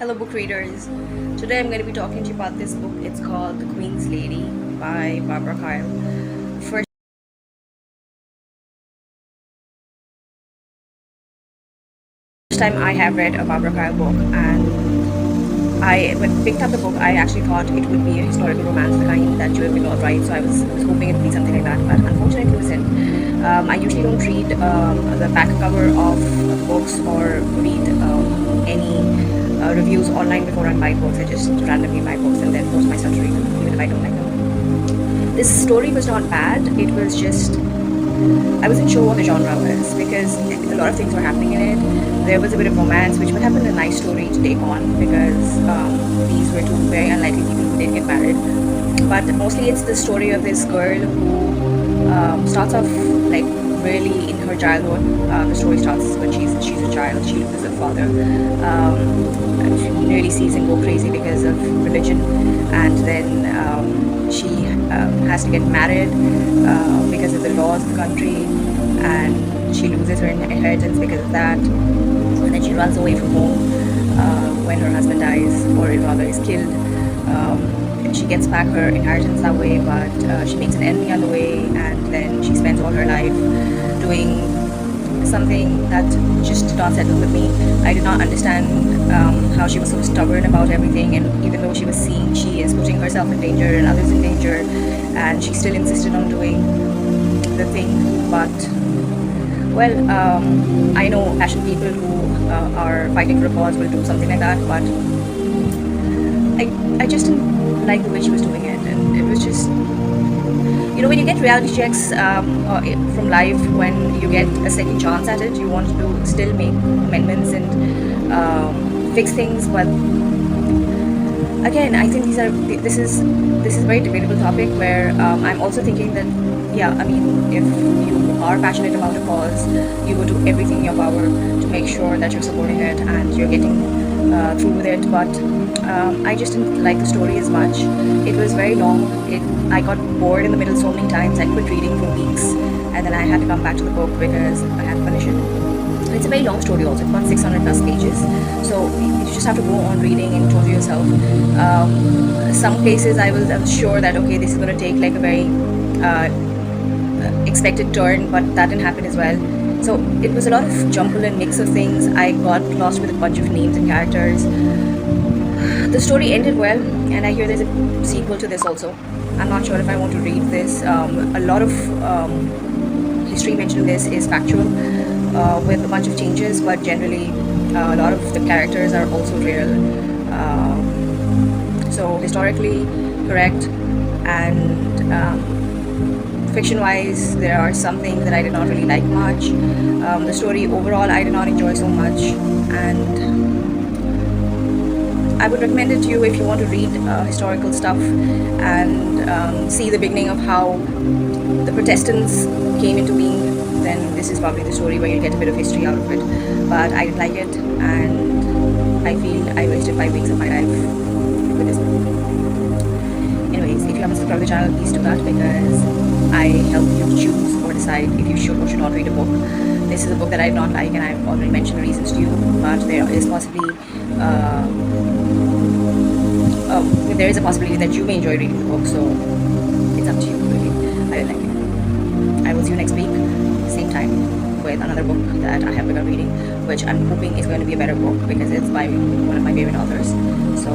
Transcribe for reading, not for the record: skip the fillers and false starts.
Hello, book readers. Today I'm going to be talking to you about this book. It's called The Queen's Lady by Barbara Kyle. First time I have read a Barbara Kyle book, and when I picked up the book, I actually thought it would be a historical romance, the kind that you have been all right. So I was hoping it would be something like that, but unfortunately it wasn't. I usually don't read the back cover of books or read any reviews online before I buy books. I just randomly buy books and then force myself to read them, even if I don't like them. This story was not bad. It was just I wasn't sure what the genre was because a lot of things were happening in it. There was a bit of romance, which would have been a nice story to take on because these were two very unlikely people who did get married. But mostly it's the story of this girl who starts off like really in her childhood. The story starts when she's a child. She loses her father. And she really sees him go crazy because of religion, and then she has to get married because of the laws of the country, and she loses her inheritance because of that, and then she runs away from home when her husband dies, or rather is killed. She gets back her inheritance that way, but she makes an enemy on the way, and then she spends all her life doing something that just did not settle with me. I did not understand how she was so stubborn about everything, and even though she was seeing she is putting herself in danger and others in danger, and she still insisted on doing the thing. But well, I know passionate people who are fighting for a cause will do something like that, but I just didn't like the way she was doing it, and it was just, when you get reality checks from life, when you get a second chance at it, you want to still make amendments and fix things. But again, I think this is a very debatable topic where I'm also thinking that, yeah, I mean, if you are passionate about a cause, you will do everything in your power to make sure that you're supporting it and you're getting through with it. But I just didn't like the story as much. It was very long. I got bored in the middle so many times. I quit reading for weeks, and then I had to come back to the book because I had to finish it. It's a very long story also. It's about 600 plus pages. So you just have to go on reading and torture yourself. Some places I was sure that, okay, this is going to take like a very expected turn, but that didn't happen as well. So it was a lot of jumble and mix of things. I got lost with a bunch of names and characters. The story ended well, and I hear there's a sequel to this also. I'm not sure if I want to read this. A lot of history mentioned in this is factual with a bunch of changes, but generally a lot of the characters are also real. So historically correct, and fiction-wise, there are some things that I did not really like much. The story overall I did not enjoy so much, and I would recommend it to you if you want to read historical stuff and see the beginning of how the Protestants came into being. Then this is probably the story where you get a bit of history out of it. But I didn't like it, and I feel I wasted 5 weeks of my life with this book. Anyways, if you haven't subscribed to the channel, please do that because I help you choose or decide if you should or should not read a book. This is a book that I did not like, and I've already mentioned the reasons to you, but there is possibly there is a possibility that you may enjoy reading the book, so it's up to you really. I didn't like it. I will see you next week, same time, with another book that I have begun reading, which I'm hoping is going to be a better book because it's by one of my favorite authors. So